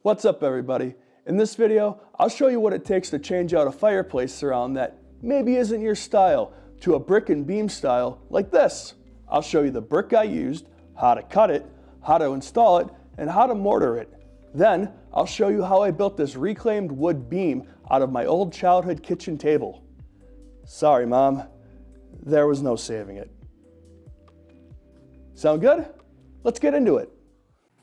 What's up everybody? In this video, I'll show you what it takes to change out a fireplace surround that maybe isn't your style to a brick and beam style like this. I'll show you the brick I used, how to cut it, how to install it, and how to mortar it. Then, I'll show you how I built this reclaimed wood beam out of my old childhood kitchen table. Sorry, Mom, there was no saving it. Sound good? Let's get into it.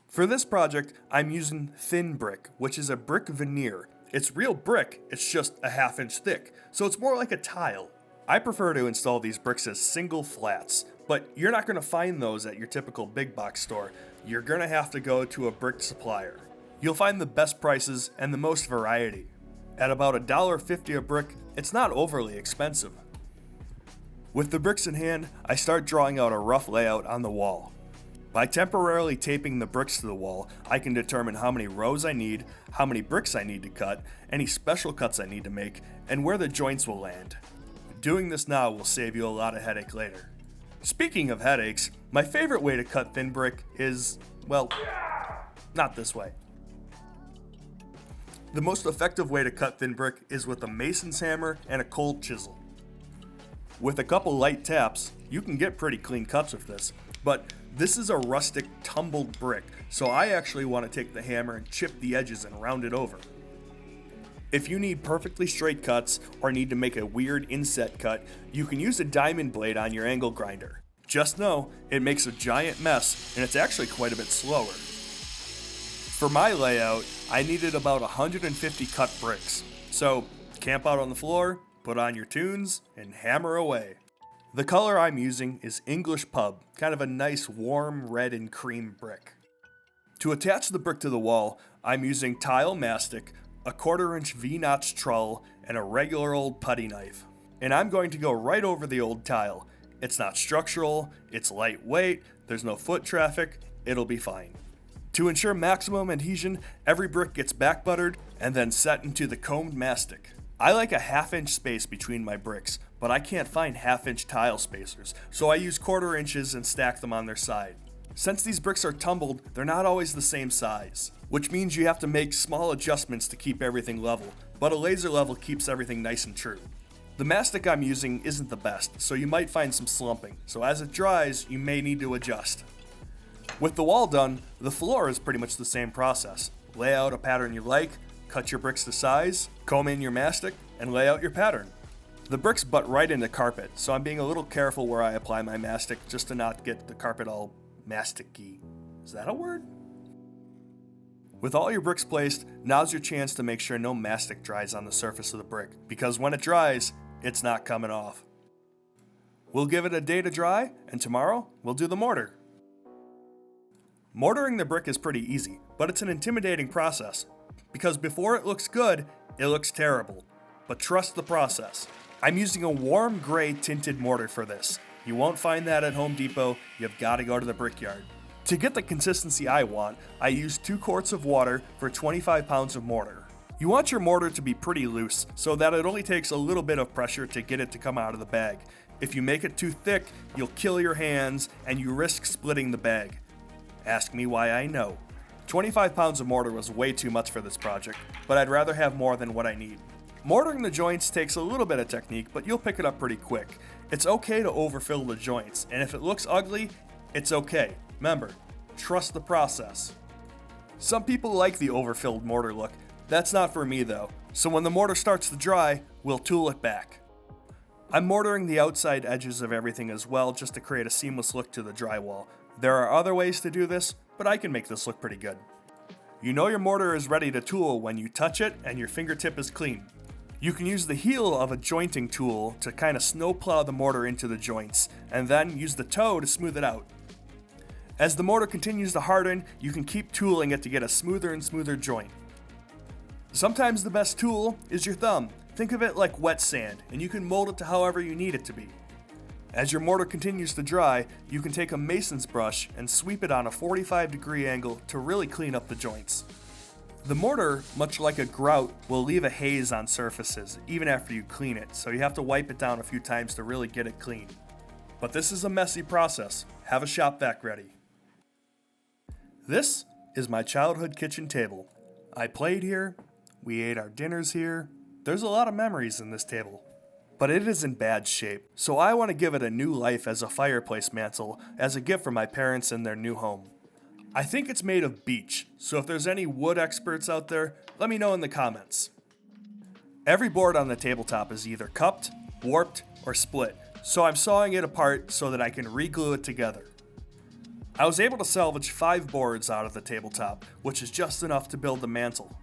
For this project, I'm using thin brick, which is a brick veneer. It's real brick, it's just a ½ inch thick, so it's more like a tile. I prefer to install these bricks as single flats, but you're not going to find those at your typical big box store. You're going to have to go to a brick supplier. You'll find the best prices and the most variety. At about $1.50 a brick, it's not overly expensive. With the bricks in hand, I start drawing out a rough layout on the wall. By temporarily taping the bricks to the wall, I can determine how many rows I need, how many bricks I need to cut, any special cuts I need to make, and where the joints will land. Doing this now will save you a lot of headache later. Speaking of headaches, my favorite way to cut thin brick is, well, not this way. The most effective way to cut thin brick is with a mason's hammer and a cold chisel. With a couple light taps, you can get pretty clean cuts with this, but this is a rustic tumbled brick, so I actually want to take the hammer and chip the edges and round it over. If you need perfectly straight cuts or need to make a weird inset cut, you can use a diamond blade on your angle grinder. Just know, it makes a giant mess and it's actually quite a bit slower. For my layout, I needed about 150 cut bricks, so camp out on the floor, put on your tunes, and hammer away. The color I'm using is English Pub, kind of a nice warm red and cream brick. To attach the brick to the wall, I'm using tile mastic, a 1/4 inch V-notch trowel, and a regular old putty knife. And I'm going to go right over the old tile. It's not structural, it's lightweight, there's no foot traffic, it'll be fine. To ensure maximum adhesion, every brick gets back buttered and then set into the combed mastic. I like a ½ inch space between my bricks, but I can't find ½ inch tile spacers, so I use 1/4 inches and stack them on their side. Since these bricks are tumbled, they're not always the same size, which means you have to make small adjustments to keep everything level, but a laser level keeps everything nice and true. The mastic I'm using isn't the best, so you might find some slumping, so as it dries, you may need to adjust. With the wall done, the floor is pretty much the same process. Lay out a pattern you like, cut your bricks to size, comb in your mastic, and lay out your pattern. The bricks butt right into carpet, so I'm being a little careful where I apply my mastic just to not get the carpet all mastic-y. Is that a word? With all your bricks placed, now's your chance to make sure no mastic dries on the surface of the brick, because when it dries, it's not coming off. We'll give it a day to dry, and tomorrow we'll do the mortar. Mortaring the brick is pretty easy, but it's an intimidating process, because before it looks good, it looks terrible. But trust the process. I'm using a warm gray tinted mortar for this. You won't find that at Home Depot, you've got to go to the brickyard. To get the consistency I want, I use 2 quarts of water for 25 pounds of mortar. You want your mortar to be pretty loose, so that it only takes a little bit of pressure to get it to come out of the bag. If you make it too thick, you'll kill your hands and you risk splitting the bag. Ask me why I know. 25 pounds of mortar was way too much for this project, but I'd rather have more than what I need. Mortaring the joints takes a little bit of technique, but you'll pick it up pretty quick. It's okay to overfill the joints, and if it looks ugly, it's okay. Remember, trust the process. Some people like the overfilled mortar look. That's not for me though, so when the mortar starts to dry, we'll tool it back. I'm mortaring the outside edges of everything as well just to create a seamless look to the drywall. There are other ways to do this, but I can make this look pretty good. You know your mortar is ready to tool when you touch it and your fingertip is clean. You can use the heel of a jointing tool to kind of snowplow the mortar into the joints, and then use the toe to smooth it out. As the mortar continues to harden, you can keep tooling it to get a smoother and smoother joint. Sometimes the best tool is your thumb. Think of it like wet sand, and you can mold it to however you need it to be. As your mortar continues to dry, you can take a mason's brush and sweep it on a 45-degree angle to really clean up the joints. The mortar, much like a grout, will leave a haze on surfaces even after you clean it, so you have to wipe it down a few times to really get it clean. But this is a messy process. Have a shop vac ready. This is my childhood kitchen table. I played here, we ate our dinners here. There's a lot of memories in this table. But it is in bad shape, so I want to give it a new life as a fireplace mantle as a gift for my parents in their new home. I think it's made of beech, so if there's any wood experts out there, let me know in the comments. Every board on the tabletop is either cupped, warped, or split, so I'm sawing it apart so that I can re-glue it together. I was able to salvage 5 boards out of the tabletop, which is just enough to build the mantle,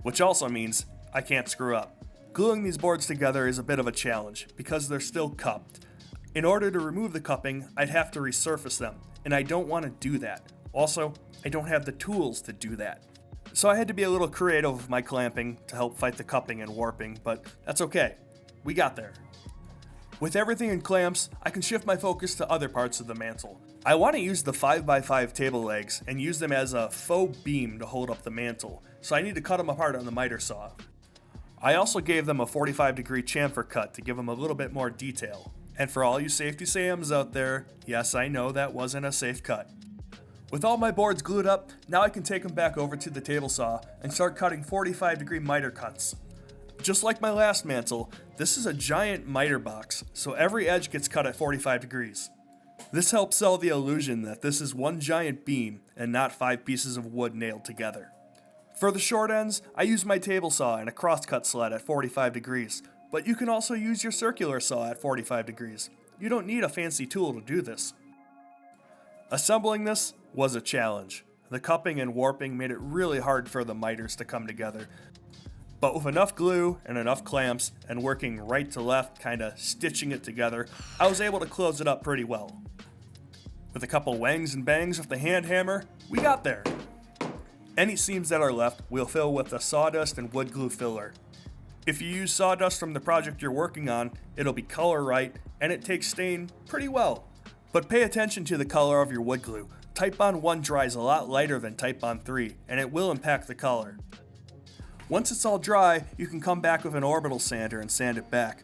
which also means I can't screw up. Gluing these boards together is a bit of a challenge because they're still cupped. In order to remove the cupping, I'd have to resurface them, and I don't want to do that. Also, I don't have the tools to do that. So I had to be a little creative with my clamping to help fight the cupping and warping, but that's okay. We got there. With everything in clamps, I can shift my focus to other parts of the mantle. I want to use the 5x5 table legs and use them as a faux beam to hold up the mantle, so I need to cut them apart on the miter saw. I also gave them a 45-degree chamfer cut to give them a little bit more detail. And for all you safety Sams out there, yes, I know that wasn't a safe cut. With all my boards glued up, now I can take them back over to the table saw and start cutting 45-degree miter cuts. Just like my last mantle, this is a giant miter box, so every edge gets cut at 45 degrees. This helps sell the illusion that this is one giant beam and not 5 pieces of wood nailed together. For the short ends, I use my table saw and a crosscut sled at 45 degrees, but you can also use your circular saw at 45 degrees. You don't need a fancy tool to do this. Assembling this was a challenge. The cupping and warping made it really hard for the miters to come together. But with enough glue and enough clamps and working right to left, kinda stitching it together, I was able to close it up pretty well. With a couple wangs and bangs with the hand hammer, we got there. Any seams that are left, we'll fill with a sawdust and wood glue filler. If you use sawdust from the project you're working on, it'll be color right and it takes stain pretty well. But pay attention to the color of your wood glue. Type Bond 1 dries a lot lighter than Type Bond 3, and it will impact the color. Once it's all dry, you can come back with an orbital sander and sand it back.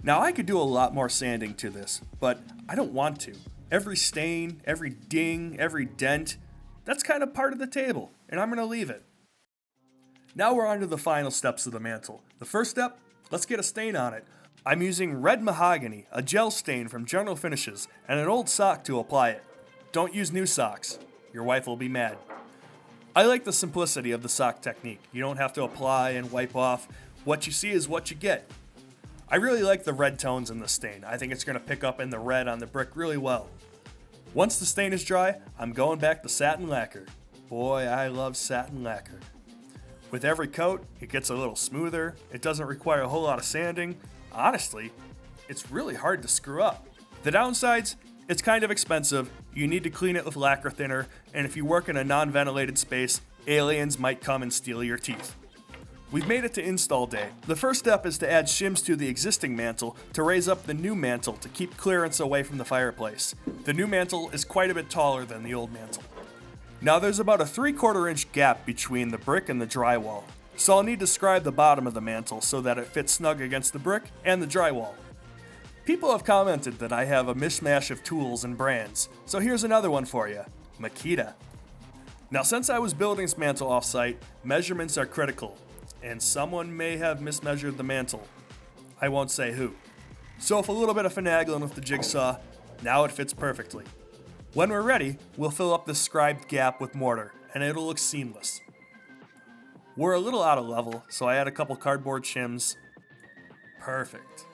Now I could do a lot more sanding to this, but I don't want to. Every stain, every ding, every dent, that's kind of part of the table, and I'm going to leave it. Now we're on to the final steps of the mantle. The first step, let's get a stain on it. I'm using red mahogany, a gel stain from General Finishes, and an old sock to apply it. Don't use new socks. Your wife will be mad. I like the simplicity of the sock technique. You don't have to apply and wipe off. What you see is what you get. I really like the red tones in the stain. I think it's going to pick up in the red on the brick really well. Once the stain is dry, I'm going back to satin lacquer. Boy, I love satin lacquer. With every coat, it gets a little smoother. It doesn't require a whole lot of sanding. Honestly, it's really hard to screw up. The downsides, it's kind of expensive. You need to clean it with lacquer thinner, and if you work in a non-ventilated space, aliens might come and steal your teeth. We've made it to install day. The first step is to add shims to the existing mantle to raise up the new mantle to keep clearance away from the fireplace. The new mantle is quite a bit taller than the old mantle. Now there's about a 3/4 inch gap between the brick and the drywall, so I'll need to scribe the bottom of the mantle so that it fits snug against the brick and the drywall. People have commented that I have a mishmash of tools and brands, so here's another one for you, Makita. Now since I was building this mantle off-site, measurements are critical, and someone may have mismeasured the mantle. I won't say who. So with a little bit of finagling with the jigsaw, now it fits perfectly. When we're ready, we'll fill up this scribed gap with mortar, and it'll look seamless. We're a little out of level, so I add a couple cardboard shims. Perfect.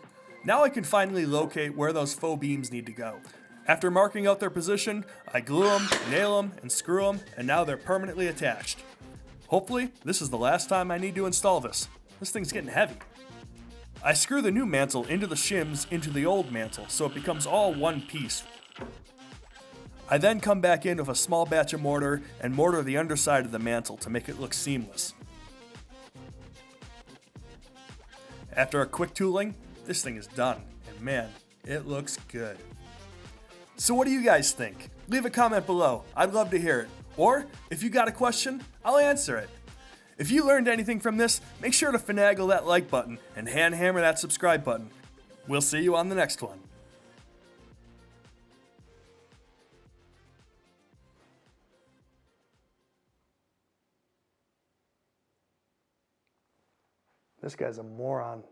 Now I can finally locate where those faux beams need to go. After marking out their position, I glue them, nail them, and screw them, and now they're permanently attached. Hopefully, this is the last time I need to install this. This thing's getting heavy. I screw the new mantle into the shims into the old mantle so it becomes all one piece. I then come back in with a small batch of mortar and mortar the underside of the mantle to make it look seamless. After a quick tooling, this thing is done, and man, it looks good. So what do you guys think? Leave a comment below, I'd love to hear it. Or, if you got a question, I'll answer it. If you learned anything from this, make sure to finagle that like button and hand hammer that subscribe button. We'll see you on the next one. This guy's a moron.